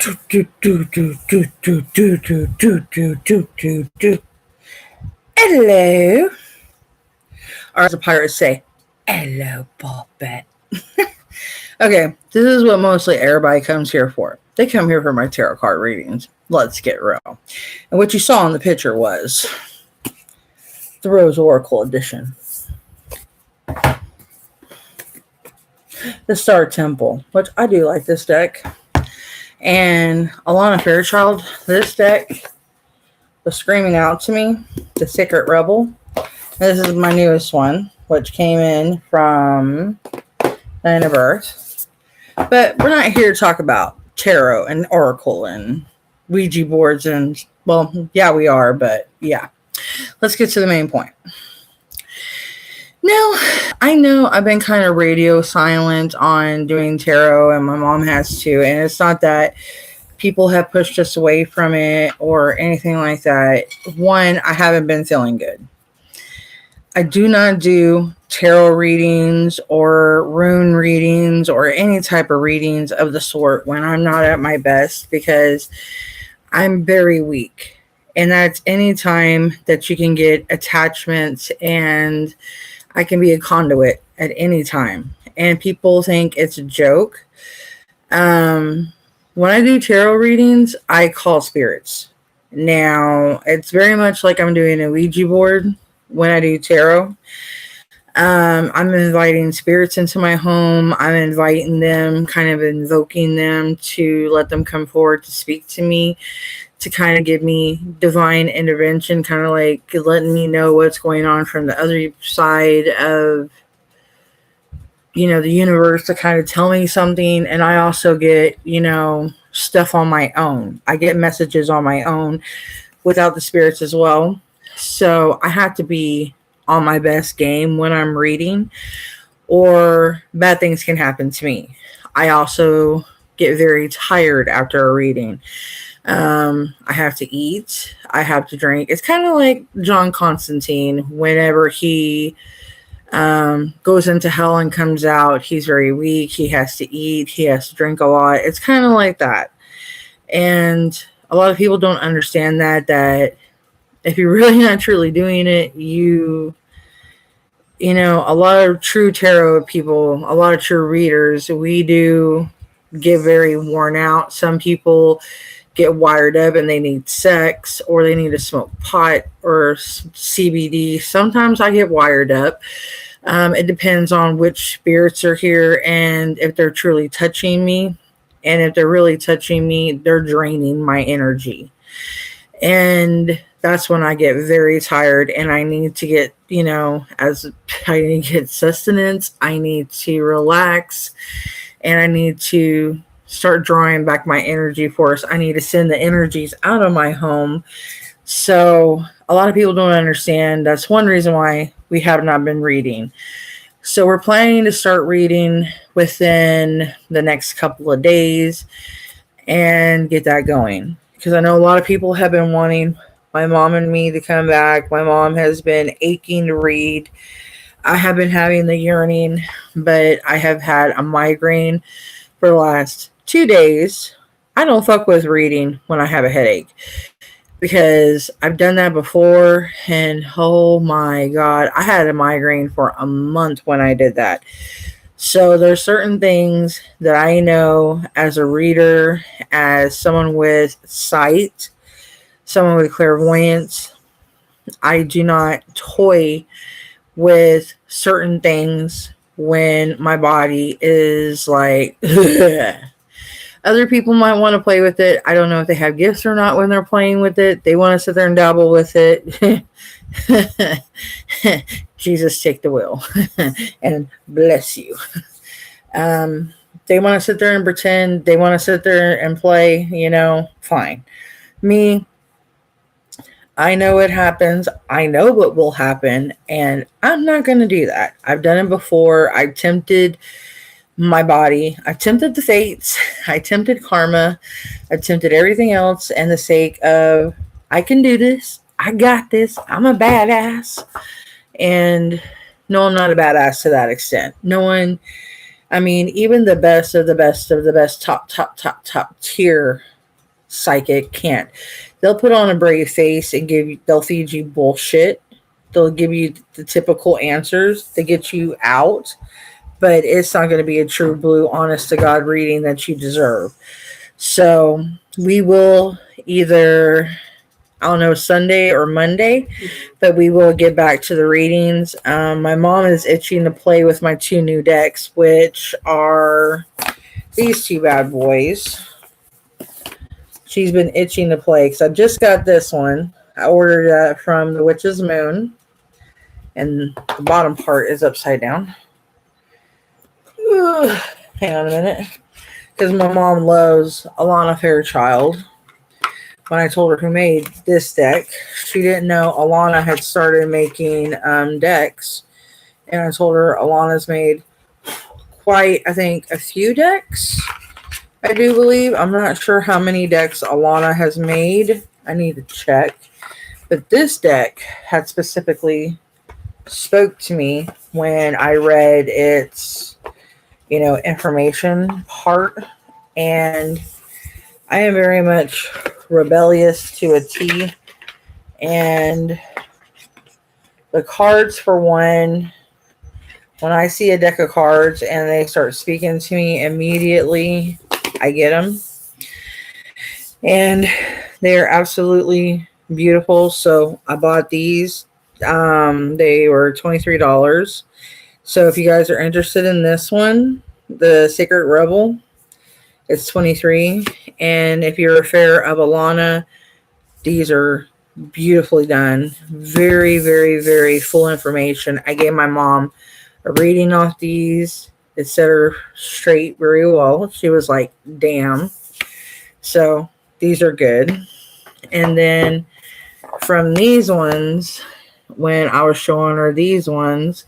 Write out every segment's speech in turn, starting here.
Hello. Or as the pirates say, hello, puppet. Okay, this is what mostly everybody comes here for. They come here for my tarot card readings. Let's get real. And what you saw in the picture was the Rose Oracle Edition. The Star Temple, which I do like this deck. And Alana Fairchild, this deck was screaming out to me, the Secret Rebel. This is my newest one, which came in from Land of Earth. But we're not here to talk about tarot and oracle and Ouija boards and, well, yeah, we are, but yeah. Let's get to the main point. Now, I know I've been kind of radio silent on doing tarot, and my mom has too, and it's not that people have pushed us away from it or anything like that. One, I haven't been feeling good. I do not do tarot readings or rune readings or any type of readings of the sort when I'm not at my best because I'm very weak. And that's any time that you can get attachments, and I can be a conduit at any time. And people think it's a joke. When I do tarot readings, I call spirits. Now, it's very much like I'm doing a Ouija board when I do tarot. I'm inviting spirits into my home. I'm inviting them, kind of invoking them to let them come forward to speak to me, to kind of give me divine intervention, kind of like letting me know what's going on from the other side of, you know, the universe, to kind of tell me something. And I also get, you know, stuff on my own. I get messages on my own without the spirits as well. So I have to be on my best game when I'm reading, or bad things can happen to me. I also get very tired after a reading. I have to eat. I have to drink. It's kind of like John Constantine. Whenever he goes into hell and comes out, he's very weak. He has to eat. He has to drink a lot. It's kind of like that. And a lot of people don't understand that if you're really not truly doing it, you know, a lot of true tarot people, a lot of true readers, we do get very worn out. Some people get wired up and they need sex, or they need to smoke pot or CBD. Sometimes I get wired up. It depends on which spirits are here and if they're truly touching me. And if they're really touching me, they're draining my energy. And that's when I get very tired, and I need to get, you know, as I need to get sustenance, I need to relax, and I need to start drawing back my energy force. I need to send the energies out of my home. So a lot of people don't understand. That's one reason why we have not been reading. So we're planning to start reading within the next couple of days and get that going. Because I know a lot of people have been wanting my mom and me to come back. My mom has been aching to read. I have been having the yearning, but I have had a migraine for the last 2 days. I don't fuck with reading when I have a headache, because I've done that before, and oh my God, I had a migraine for a month when I did that. So there's certain things that I know as a reader, as someone with sight, someone with clairvoyance, I do not toy with certain things when my body is like, other people might want to play with it. I don't know if they have gifts or not when they're playing with it. They want to sit there and dabble with it. Jesus, take the wheel and bless you. They want to sit there and pretend. They want to sit there and play, you know, fine. Me, I know it happens. I know what will happen, and I'm not going to do that. I've done it before. I've tempted my body. I've tempted the fates. I tempted karma. I've tempted everything else in the sake of, I can do this. I got this. I'm a badass. And no, I'm not a badass to that extent. No one, I mean, even the best of the best of the best, top tier psychic can't. They'll put on a brave face and they'll feed you bullshit. They'll give you the typical answers to get you out, but it's not going to be a true blue, honest to God reading that you deserve. So we will either, I don't know, Sunday or Monday, but we will get back to the readings. My mom is itching to play with my 2 new decks, which are these 2 bad boys. She's been itching to play because I just got this one. I ordered that from the Witch's Moon, and the bottom part is upside down. Hang on a minute. Because my mom loves Alana Fairchild. When I told her who made this deck, she didn't know Alana had started making decks. And I told her Alana's made quite, I think, a few decks. I do believe. I'm not sure how many decks Alana has made. I need to check. But this deck had specifically spoke to me when I read its, information part. And I am very much rebellious to a T. And the cards, for one, when I see a deck of cards and they start speaking to me immediately, I get them. And they are absolutely beautiful. So I bought these. They were $23. So if you guys are interested in this one, the Sacred Rebel, it's $23. And if you're a fan of Alana, these are beautifully done. Very, very, very full information. I gave my mom a reading off these. It set her straight very well. She was like, damn. So these are good. And then from these ones, when I was showing her these ones,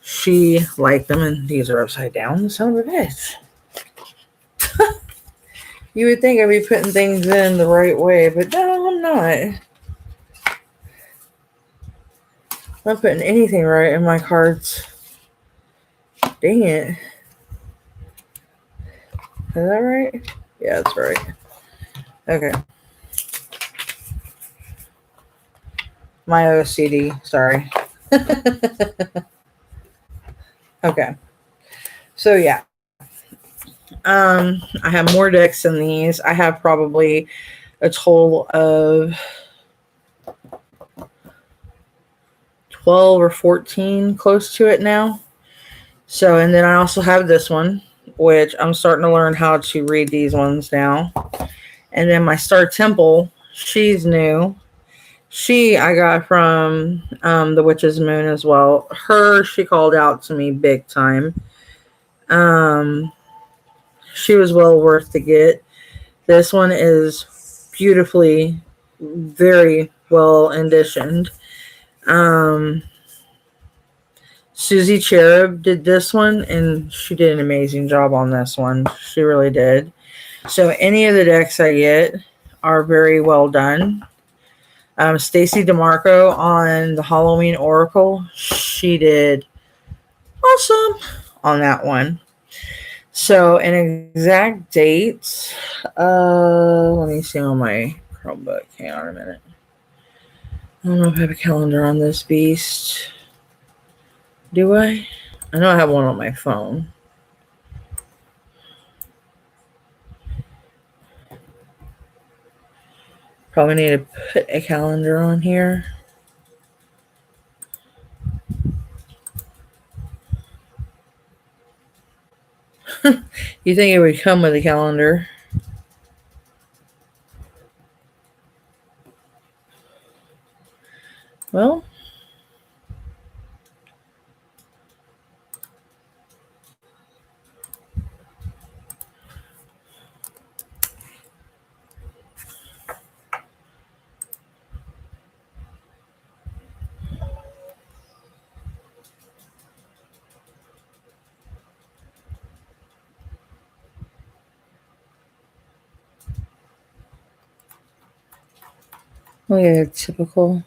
she liked them, and these are upside down. Son of a bitch. You would think I'd be putting things in the right way, but no, I'm not. I'm not putting anything right in my cards. Dang it. Is that right? Yeah, that's right. Okay. My OCD, sorry. Okay. So yeah. I have more decks than these. I have probably a total of 12 or 14, close to it now. So, and then I also have this one, which I'm starting to learn how to read these ones now. And then my Star Temple, she's new. I got from the Witch's Moon as well. She called out to me big time. She was well worth the get. This one is beautifully, very well editioned. Susie Cherub did this one, and she did an amazing job on this one. She really did. So any of the decks I get are very well done. Stacy DeMarco on the Halloween Oracle, she did awesome on that one. So an exact date, let me see on my Chromebook. Hang on a minute. I don't know if I have a calendar on this beast. Do I? I know I have one on my phone. Probably need to put a calendar on here. You think it would come with a calendar? Well, okay, typical.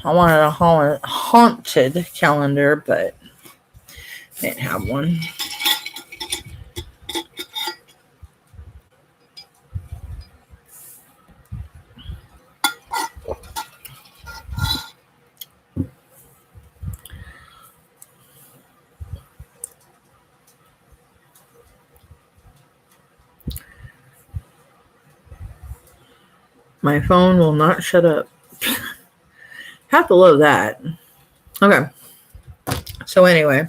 I wanted a haunted calendar, but Didn't have one. My phone will not shut up. Have to love that. Okay. So anyway,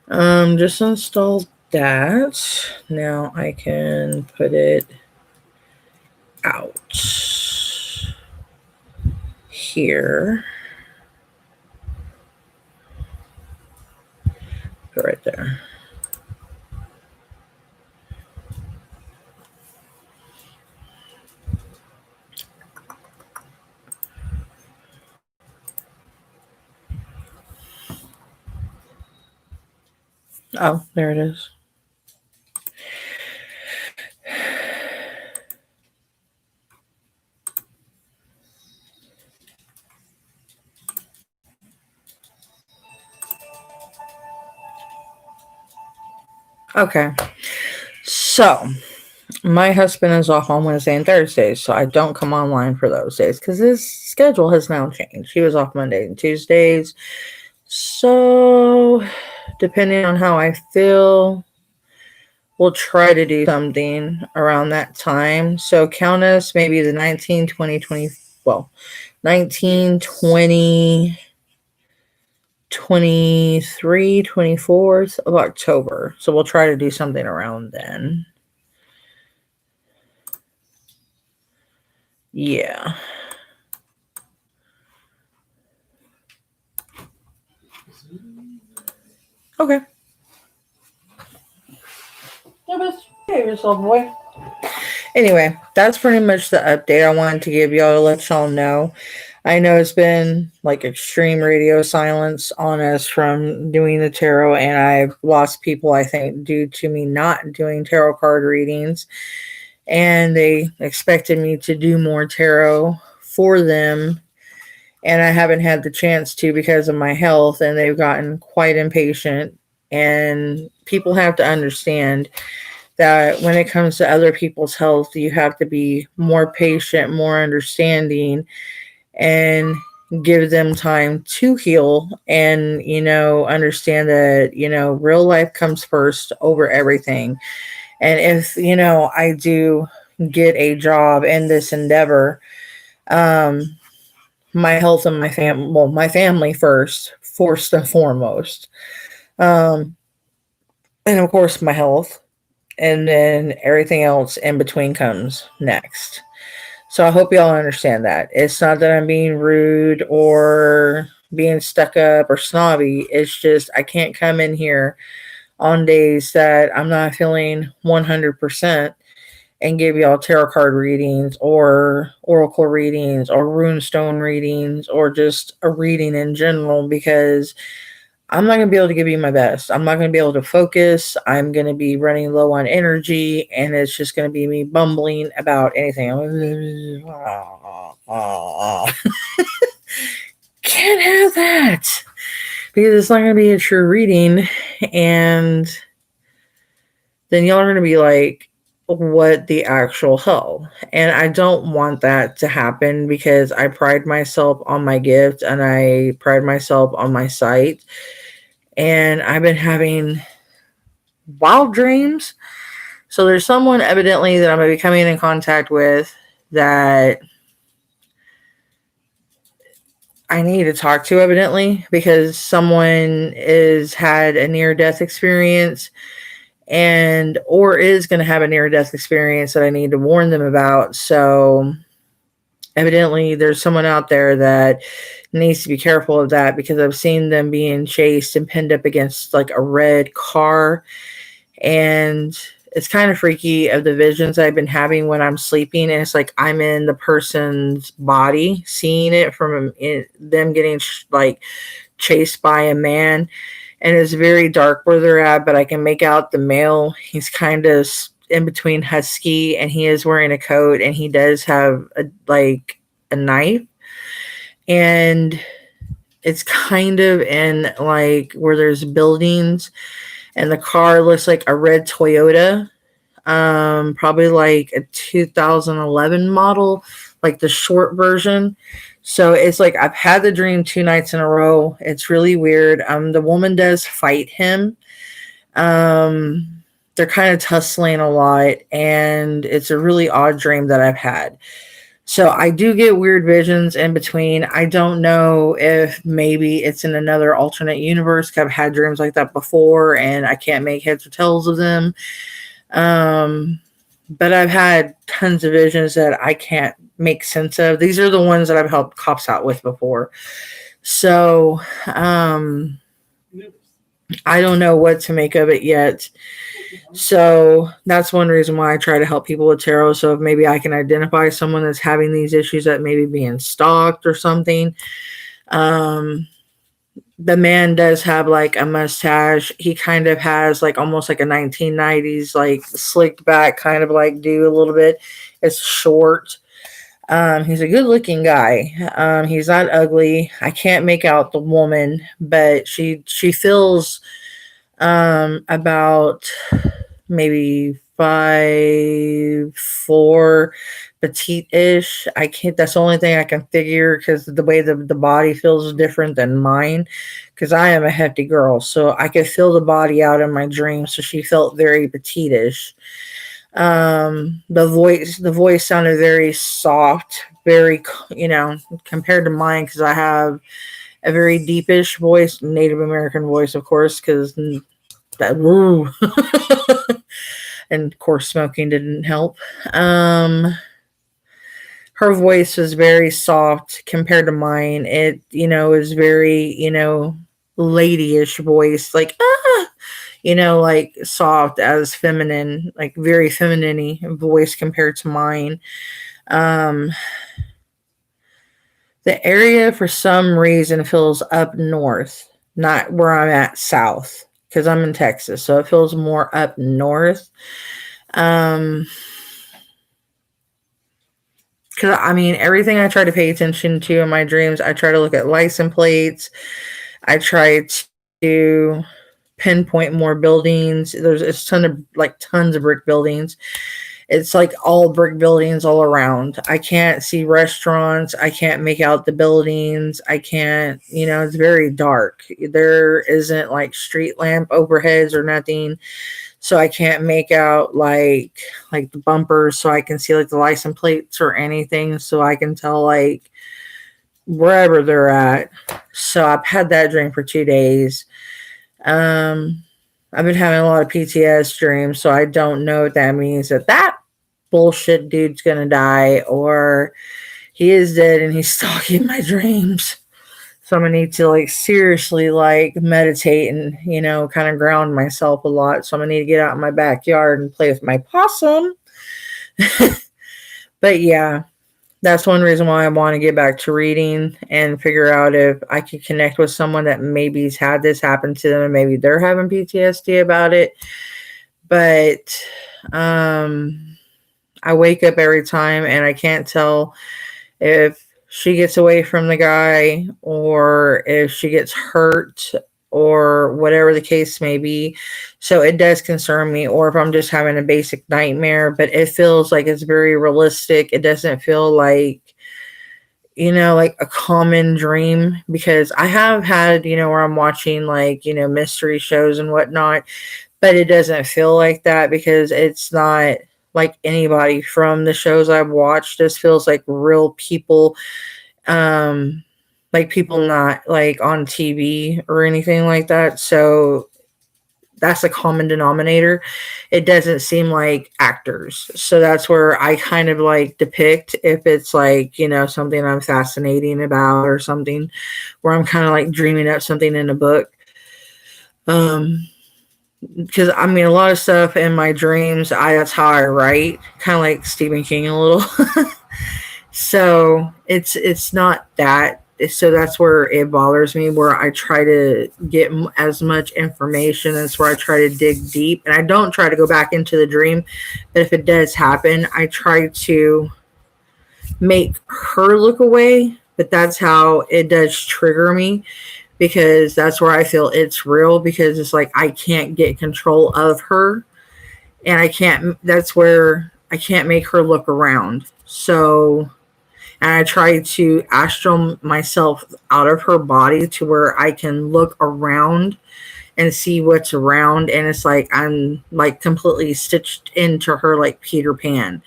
just installed that. Now I can put it out here. Put it right there. Oh, there it is. Okay. So, my husband is off on Wednesday and Thursdays, so I don't come online for those days because his schedule has now changed. He was off Mondays and Tuesdays. So, depending on how I feel, we'll try to do something around that time. So, count us maybe the 19, 20, 20, well, 19, 20, 23, 24th of October. So, we'll try to do something around then. Yeah. Okay. Hey, yourself, boy. Anyway, that's pretty much the update I wanted to give y'all to let y'all know. I know it's been like extreme radio silence on us from doing the tarot, and I've lost people, I think, due to me not doing tarot card readings. And they expected me to do more tarot for them, and I haven't had the chance to because of my health, and they've gotten quite impatient. And people have to understand that when it comes to other people's health, you have to be more patient, more understanding, and give them time to heal and, understand that, real life comes first over everything. And if, I do get a job in this endeavor, my health and my family first and foremost. And of course, my health. And then everything else in between comes next. So I hope y'all understand that. It's not that I'm being rude or being stuck up or snobby. It's just I can't come in here on days that I'm not feeling 100% and give y'all tarot card readings or oracle readings or runestone readings or just a reading in general, because I'm not going to be able to give you my best. I'm not going to be able to focus. I'm going to be running low on energy, and it's just going to be me bumbling about anything. Can't have that, because it's not going to be a true reading, and then y'all are going to be like, what the actual hell? And I don't want that to happen, because I pride myself on my gift and I pride myself on my site. And I've been having wild dreams. So there's someone evidently that I'm going to be coming in contact with that I need to talk to, evidently, because someone is had a near-death experience or is going to have a near-death experience that I need to warn them about. So evidently there's someone out there that needs to be careful of that, because I've seen them being chased and pinned up against like a red car, and it's kind of freaky of the visions I've been having when I'm sleeping, and it's like I'm in the person's body, seeing it from them getting like chased by a man, and it's very dark where they're at, but I can make out the male. He's kind of in between husky, and he is wearing a coat, and he does have a knife. And It's kind of in like where there's buildings, and the car looks like a red Toyota, probably like a 2011 model, like the short version. So it's like I've had the dream 2 nights in a row. It's really weird. The woman does fight him. They're kind of tussling a lot, and it's a really odd dream that I've had. So I do get weird visions in between. I don't know if maybe it's in another alternate universe. 'Cause I've had dreams like that before, and I can't make heads or tails of them. Um, but I've had tons of visions that I can't make sense of. These are the ones that I've helped cops out with before. So I don't know what to make of it yet. So that's one reason why I try to help people with tarot. So if maybe I can identify someone that's having these issues that maybe being stalked or something. The man does have like a mustache. He kind of has like almost like a 1990s like slicked back kind of like do a little bit. It's short. He's a good looking guy. He's not ugly. I can't make out the woman, but she feels about maybe 5'4", petite-ish. I can't. That's the only thing I can figure because the way the body feels is different than mine. Because I am a hefty girl, so I could feel the body out in my dreams. So she felt very petite-ish. The voice sounded very soft, very compared to mine because I have a very deepish voice, Native American voice, of course, because that woo. And of course smoking didn't help. Her voice was very soft compared to mine. It is very ladyish voice, like like soft as feminine, like very feminine voice compared to mine. The area for some reason feels up north, not where I'm at south, because I'm in Texas, so it feels more up north. Because I mean, everything I try to pay attention to in my dreams, I try to look at license plates. I try to pinpoint more buildings. There's a tons of brick buildings. It's like all brick buildings all around. I can't see restaurants. I can't make out the buildings. I can't, it's very dark. There isn't like street lamp overheads or nothing. So I can't make out like the bumpers, so I can see like the license plates or anything, so I can tell like wherever they're at. So I've had that dream for 2 days. I've been having a lot of PTS dreams, so I don't know if that means that bullshit dude's gonna die or he is dead and he's stalking my dreams. So I'm gonna need to like seriously like meditate and kind of ground myself a lot. So I'm gonna need to get out in my backyard and play with my possum. But yeah, that's one reason why I want to get back to reading and figure out if I could connect with someone that maybe's had this happen to them and maybe they're having PTSD about it. But I wake up every time and I can't tell if she gets away from the guy or if she gets hurt or whatever the case may be. So it does concern me, or if I'm just having a basic nightmare, but it feels like it's very realistic. It doesn't feel like, like a common dream, because I have had, where I'm watching like, mystery shows and whatnot, but it doesn't feel like that because it's not like anybody from the shows I've watched. This feels like real people, like people not like on TV or anything like that. So that's a common denominator. It doesn't seem like actors. So that's where I kind of like depict if it's like, something I'm fascinating about or something where I'm kind of like dreaming up something in a book. Because I mean, a lot of stuff in my dreams, that's how I write, kind of like Stephen King a little. So it's not that. So that's where it bothers me, where I try to get as much information. That's where I try to dig deep, and I don't try to go back into the dream. But if it does happen, I try to make her look away but that's how it does trigger me, because that's where I feel it's real, because it's like I can't get control of her, and I can't, that's where I can't make her look around. So, and I try to astral myself out of her body to where I can look around and see what's around, and it's like I'm like completely stitched into her like Peter Pan.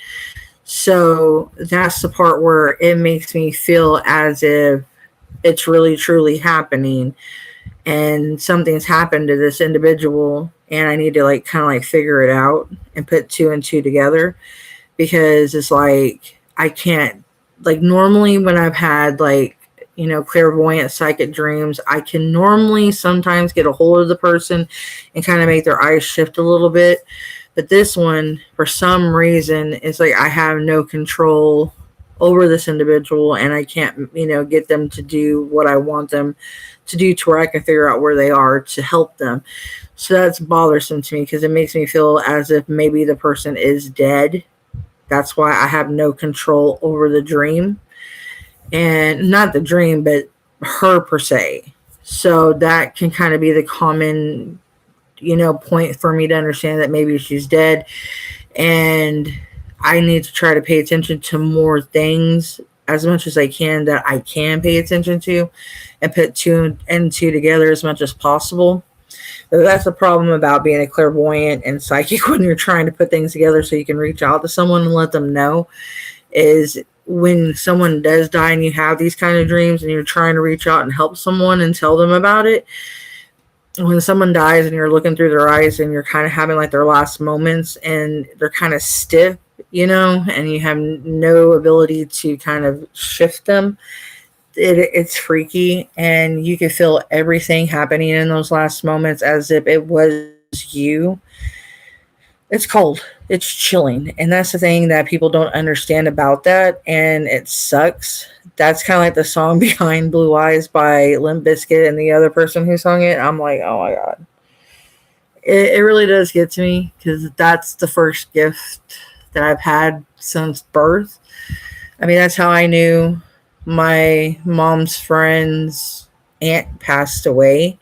So that's the part where it makes me feel as if it's really truly happening, and something's happened to this individual, and I need to like kind of like figure it out and put two and two together, because it's like I can't, like, normally when I've had like, clairvoyant psychic dreams, I can normally sometimes get a hold of the person and kind of make their eyes shift a little bit. But this one, for some reason, it's like I have no control over this individual, and I can't, get them to do what I want them to do, to where I can figure out where they are to help them. So that's bothersome to me, because it makes me feel as if maybe the person is dead. That's why I have no control over the dream, and not the dream, but her per se. So that can kind of be the common, point for me to understand that maybe she's dead, and I need to try to pay attention to more things as much as I can that I can pay attention to, and put two and two together as much as possible. But that's the problem about being a clairvoyant and psychic when you're trying to put things together so you can reach out to someone and let them know, is when someone does die and you have these kind of dreams and you're trying to reach out and help someone and tell them about it. When someone dies and you're looking through their eyes and you're kind of having like their last moments and they're kind of stiff, and you have no ability to kind of shift them, it's freaky, and you can feel everything happening in those last moments as if it was you. It's cold. It's chilling. And that's the thing that people don't understand about that. And it sucks. That's kind of like the song behind Blue Eyes by Limp Bizkit and the other person who sung it. I'm like, oh my God. It really does get to me, because that's the first gift that I've had since birth. I mean, that's how I knew my mom's friend's aunt passed away,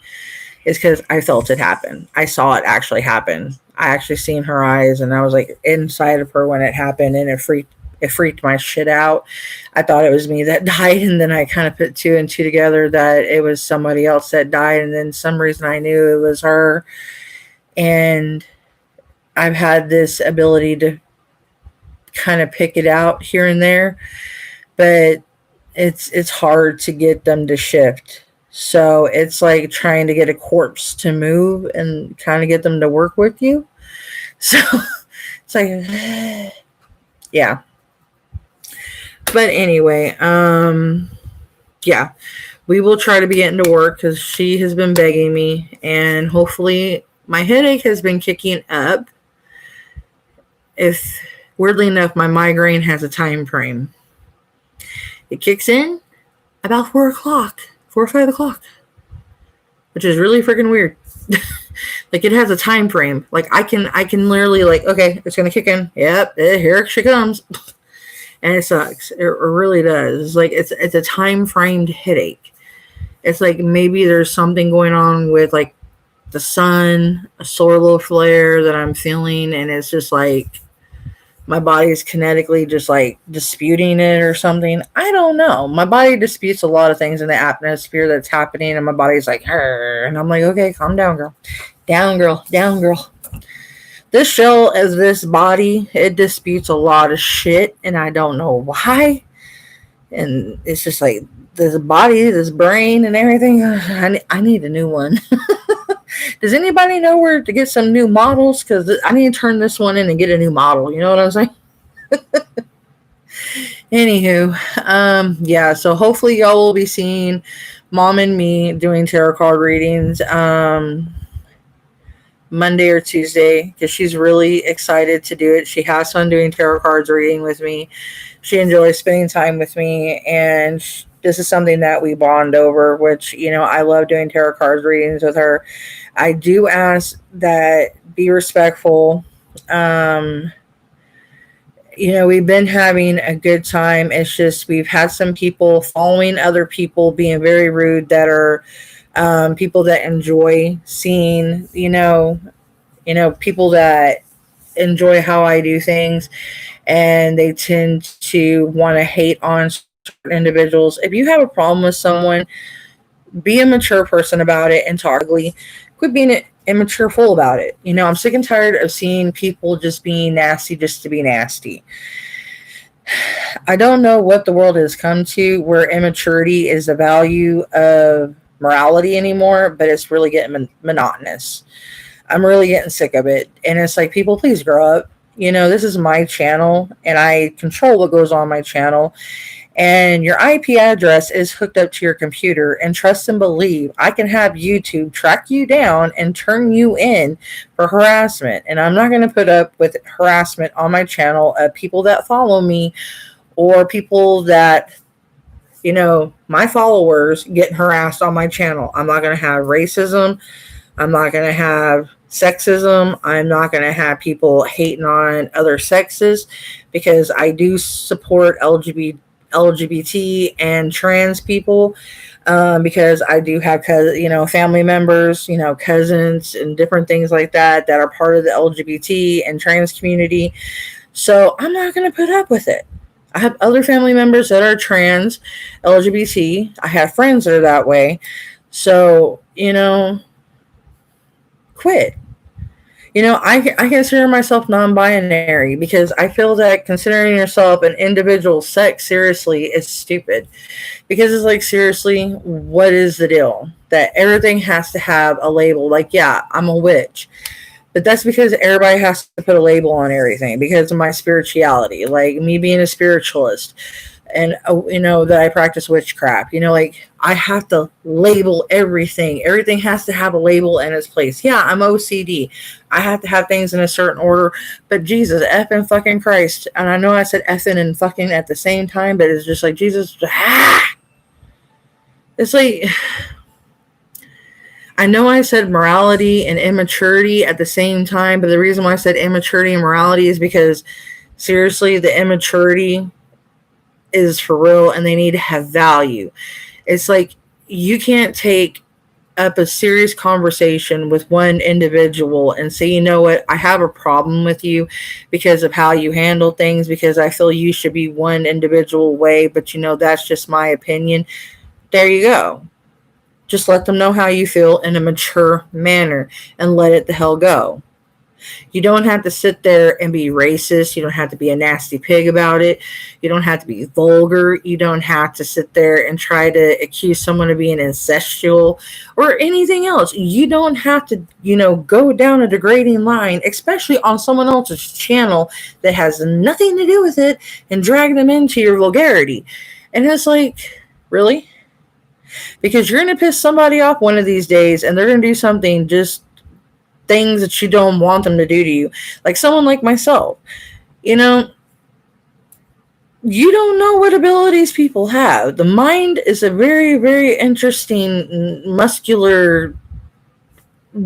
is because I felt it happen. I saw it actually happen. I actually seen her eyes, and I was like inside of her when it happened, and it freaked my shit out. I thought it was me that died, and then I kind of put two and two together that it was somebody else that died, and then some reason I knew it was her. And I've had this ability to kind of pick it out here and there, but it's hard to get them to shift. So it's like trying to get a corpse to move and kind of get them to work with you. So it's like, yeah. But anyway, yeah, we will try to be getting to work, because she has been begging me, and hopefully my headache has been kicking up. If weirdly enough, my migraine has a time frame. It kicks in about 4 or 5 o'clock, which is really freaking weird. Like, it has a time frame. Like, I can literally, like, okay, it's gonna kick in. Yep, here she comes. And it sucks. It really does. It's like it's a time framed headache. It's like maybe there's something going on with like the sun, a solar flare that I'm feeling, and it's just like my body's kinetically just like disputing it or something. I don't know. My body disputes a lot of things in the atmosphere that's happening, and my body's like, and I'm like, okay, calm down, girl. Down, girl. Down, girl. This shell as this body, it disputes a lot of shit, and I don't know why. And it's just like this body, this brain, and everything. I need a new one. Does anybody know where to get some new models? Because I need to turn this one in and get a new model. You know what I'm saying? Anywho, yeah. So hopefully y'all will be seeing Mom and me doing tarot card readings. Monday or Tuesday, because she's really excited to do it. She has fun doing tarot cards reading with me. She enjoys spending time with me, and this is something that we bond over, which, I love doing tarot cards readings with her. I do ask that be respectful. We've been having a good time. It's just we've had some people following other people being very rude that are people that enjoy seeing, people that enjoy how I do things, and they tend to want to hate on certain individuals. If you have a problem with someone, be a mature person about it and talk ugly. Quit being immature fool about it. I'm sick and tired of seeing people just being nasty just to be nasty. I don't know what the world has come to where immaturity is the value of morality anymore, but it's really getting monotonous. I'm really getting sick of it. And it's like, people, please grow up. This is my channel and I control what goes on my channel. And your IP address is hooked up to your computer. And trust and believe, I can have YouTube track you down and turn you in for harassment. And I'm not going to put up with harassment on my channel of people that follow me or people that, my followers getting harassed on my channel. I'm not going to have racism. I'm not going to have sexism. I'm not going to have people hating on other sexes, because I do support LGBT and trans people, because I do have family members, cousins and different things like that are part of the LGBT and trans community. So I'm not going to put up with it. I have other family members that are trans, LGBT. I have friends that are that way. So, quit. I consider myself non-binary because I feel that considering yourself an individual sex seriously is stupid. Because it's like, seriously, what is the deal? That everything has to have a label. Like, yeah, I'm a witch. But that's because everybody has to put a label on everything because of my spirituality. Like, me being a spiritualist, and that I practice witchcraft. Like, I have to label everything. Everything has to have a label in its place. Yeah, I'm OCD. I have to have things in a certain order. But Jesus, effing fucking Christ. And I know I said effing and fucking at the same time, but it's just like, Jesus. It's like, I know I said morality and immaturity at the same time, but the reason why I said immaturity and morality is because, seriously, the immaturity is for real and they need to have value. It's like, you can't take up a serious conversation with one individual and say, you know what, I have a problem with you because of how you handle things, because I feel you should be one individual way, but that's just my opinion. There you go. Just let them know how you feel in a mature manner and let it the hell go. You don't have to sit there and be racist. You don't have to be a nasty pig about it. You don't have to be vulgar. You don't have to sit there and try to accuse someone of being incestual or anything else. You don't have to, go down a degrading line, especially on someone else's channel that has nothing to do with it, and drag them into your vulgarity. And it's like, really? Because you're going to piss somebody off one of these days and they're going to do something, just things that you don't want them to do to you. Like someone like myself, you don't know what abilities people have. The mind is a very, very interesting, muscular,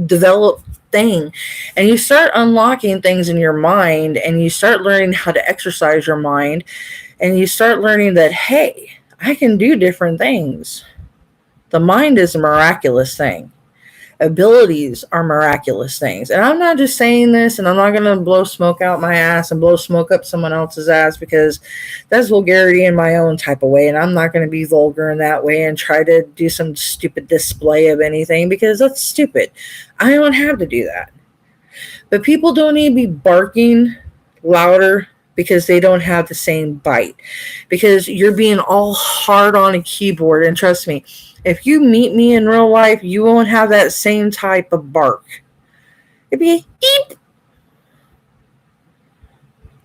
developed thing. And you start unlocking things in your mind and you start learning how to exercise your mind. And you start learning that, hey, I can do different things. The mind is a miraculous thing. Abilities are miraculous things. And I'm not just saying this, and I'm not going to blow smoke out my ass and blow smoke up someone else's ass, because that's vulgarity in my own type of way. And I'm not going to be vulgar in that way and try to do some stupid display of anything, because that's stupid. I don't have to do that. But people don't need to be barking louder because they don't have the same bite. Because you're being all hard on a keyboard. And trust me, if you meet me in real life, you won't have that same type of bark. It'd be beep.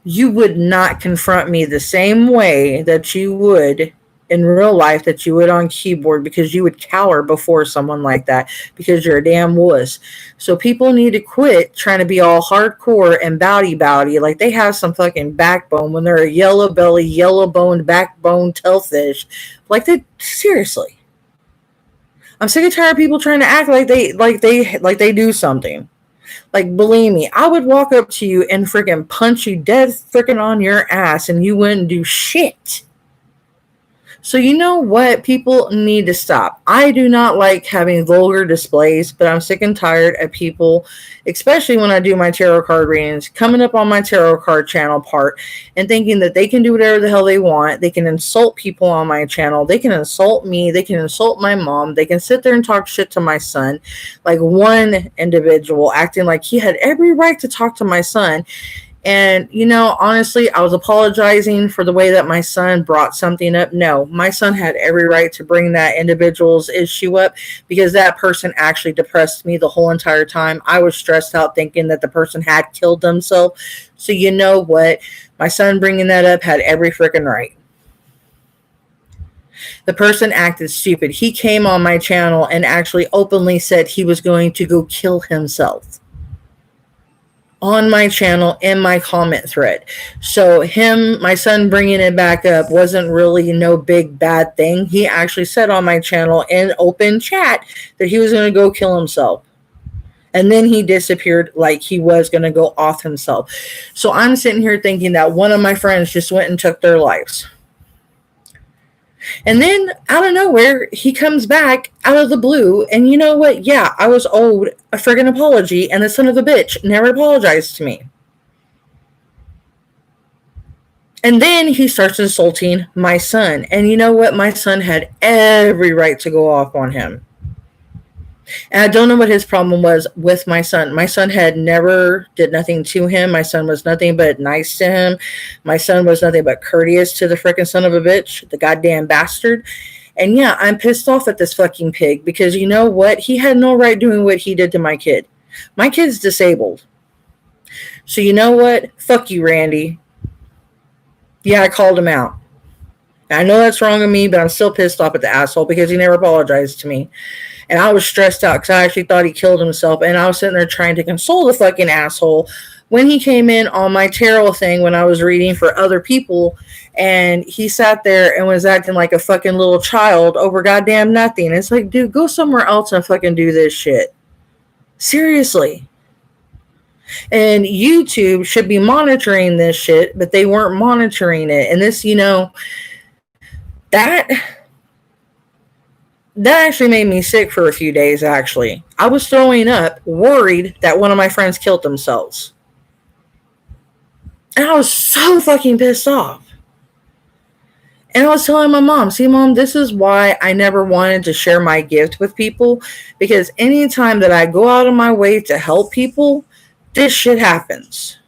You would not confront me the same way that you would in real life that you would on keyboard, because you would cower before someone like that because you're a damn wuss. So people need to quit trying to be all hardcore and bowdy like they have some fucking backbone when they're a yellow belly, yellow boned, backbone tellfish. Like, they seriously. I'm sick and tired of people trying to act like they do something. Like, believe me, I would walk up to you and freaking punch you dead freaking on your ass and you wouldn't do shit. So you know what? People need to stop. I do not like having vulgar displays, but I'm sick and tired of people, especially when I do my tarot card readings, coming up on my tarot card channel part and thinking that they can do whatever the hell they want. They can insult people on my channel. They can insult me. They can insult my mom. They can sit there and talk shit to my son. Like one individual acting like he had every right to talk to my son. And, honestly, I was apologizing for the way that my son brought something up. No, my son had every right to bring that individual's issue up because that person actually depressed me the whole entire time. I was stressed out thinking that the person had killed themselves. So you know what? My son bringing that up had every freaking right. The person acted stupid. He came on my channel and actually openly said he was going to go kill himself. On my channel in my comment thread. So my son bringing it back up wasn't really no big bad thing. He actually said on my channel in open chat that he was going to go kill himself. And then he disappeared like he was going to go off himself. So I'm sitting here thinking that one of my friends just went and took their lives. And then out of nowhere, he comes back out of the blue. And you know what? Yeah, I was owed a friggin' apology, and the son of a bitch never apologized to me. And then he starts insulting my son. And you know what? My son had every right to go off on him. And I don't know what his problem was with my son. My son had never did nothing to him. My son was nothing but nice to him. My son was nothing but courteous to the frickin' son of a bitch, the goddamn bastard. And yeah, I'm pissed off at this fucking pig because you know what? He had no right doing what he did to my kid. My kid's disabled. So you know what? Fuck you, Randy. Yeah, I called him out. I know that's wrong of me, but I'm still pissed off at the asshole because he never apologized to me. And I was stressed out because I actually thought he killed himself. And I was sitting there trying to console the fucking asshole when he came in on my tarot thing when I was reading for other people. And he sat there and was acting like a fucking little child over goddamn nothing. It's like, dude, go somewhere else and fucking do this shit. Seriously. And YouTube should be monitoring this shit, but they weren't monitoring it. And this, that actually made me sick for a few days, actually. I was throwing up, worried that one of my friends killed themselves. And I was so fucking pissed off. And I was telling my mom, see, Mom, this is why I never wanted to share my gift with people. Because anytime that I go out of my way to help people, this shit happens.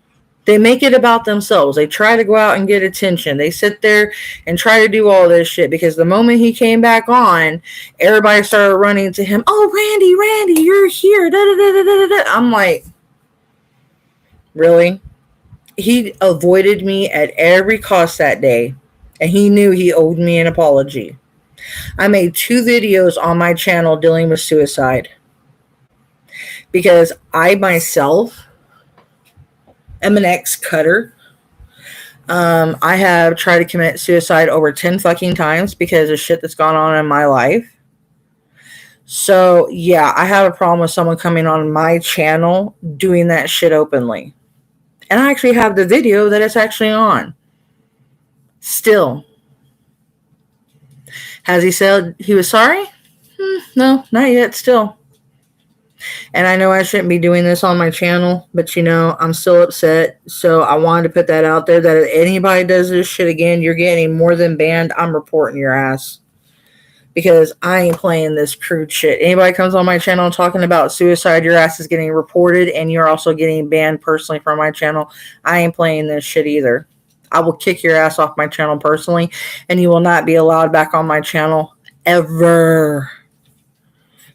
They make it about themselves. They try to go out and get attention. They sit there and try to do all this shit because the moment he came back on, everybody started running to him. Oh, Randy, you're here. Da, da, da, da, da, da. I'm like, really? He avoided me at every cost that day, and he knew he owed me an apology. I made 2 videos on my channel dealing with suicide because I myself am an ex-cutter. I have tried to commit suicide over 10 fucking times because of shit that's gone on in my life. So, yeah, I have a problem with someone coming on my channel doing that shit openly. And I actually have the video that it's actually on. Still. Has he said he was sorry? No, not yet, still. And I know I shouldn't be doing this on my channel, but I'm still upset. So I wanted to put that out there that if anybody does this shit again, you're getting more than banned. I'm reporting your ass. Because I ain't playing this crude shit. Anybody comes on my channel talking about suicide, your ass is getting reported and you're also getting banned personally from my channel. I ain't playing this shit either. I will kick your ass off my channel personally and you will not be allowed back on my channel ever.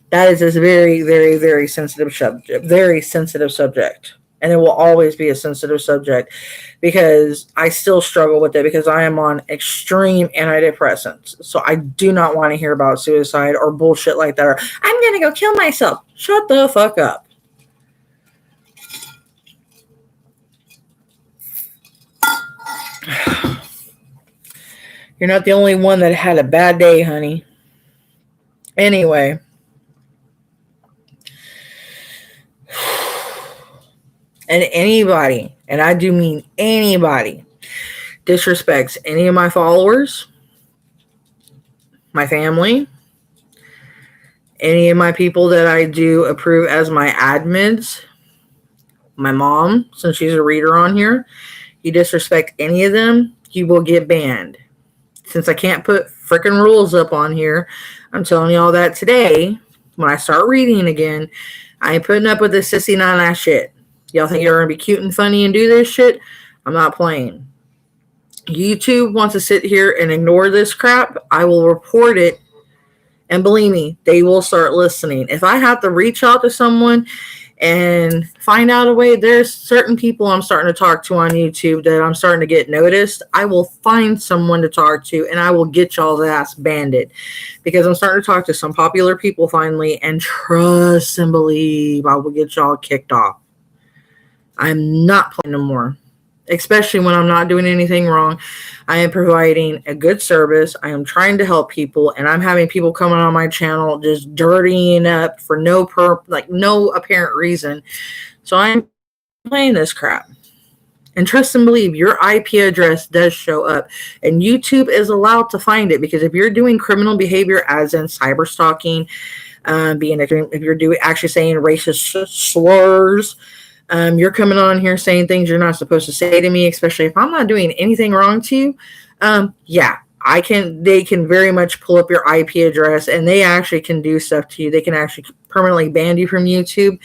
That is a very, very, very sensitive subject. Very sensitive subject. And it will always be a sensitive subject because I still struggle with it because I am on extreme antidepressants. So I do not want to hear about suicide or bullshit like that. Or, I'm going to go kill myself. Shut the fuck up. You're not the only one that had a bad day, honey. Anyway. and anybody, and I do mean anybody, disrespects any of my followers, my family, any of my people that I do approve as my admins, my mom, since she's a reader on here, you disrespect any of them, you will get banned. Since I can't put freaking rules up on here, I'm telling y'all that today, when I start reading again, I ain't putting up with this sissy non-ass shit. Y'all think you're going to be cute and funny and do this shit? I'm not playing. YouTube wants to sit here and ignore this crap. I will report it. And believe me, they will start listening. If I have to reach out to someone and find out a way, there's certain people I'm starting to talk to on YouTube that I'm starting to get noticed. I will find someone to talk to and I will get y'all's ass banded, because I'm starting to talk to some popular people finally, and trust and believe I will get y'all kicked off. I'm not playing no more, especially when I'm not doing anything wrong. I am providing a good service. I am trying to help people, and I'm having people coming on my channel just dirtying up for no apparent reason. So I'm playing this crap. And trust and believe, your IP address does show up, and YouTube is allowed to find it, because if you're doing criminal behavior, as in cyber stalking, if you're actually saying racist slurs, you're coming on here saying things you're not supposed to say to me, especially if I'm not doing anything wrong to you. They can very much pull up your IP address, and they actually can do stuff to you. They can actually permanently ban you from YouTube.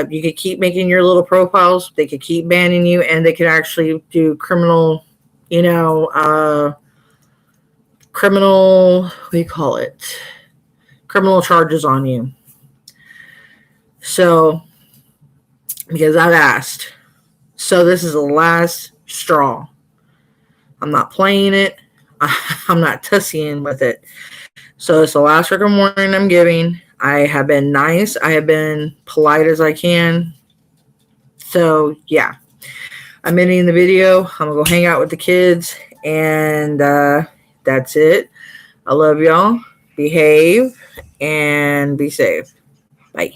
You could keep making your little profiles. They could keep banning you, and they could actually do criminal, what do you call it? Criminal charges on you. So, because I've asked. So this is the last straw. I'm not playing it. I'm not tussying with it. So it's the last freaking warning I'm giving. I have been nice. I have been polite as I can. So, yeah. I'm ending the video. I'm going to go hang out with the kids. And that's it. I love y'all. Behave and be safe. Bye.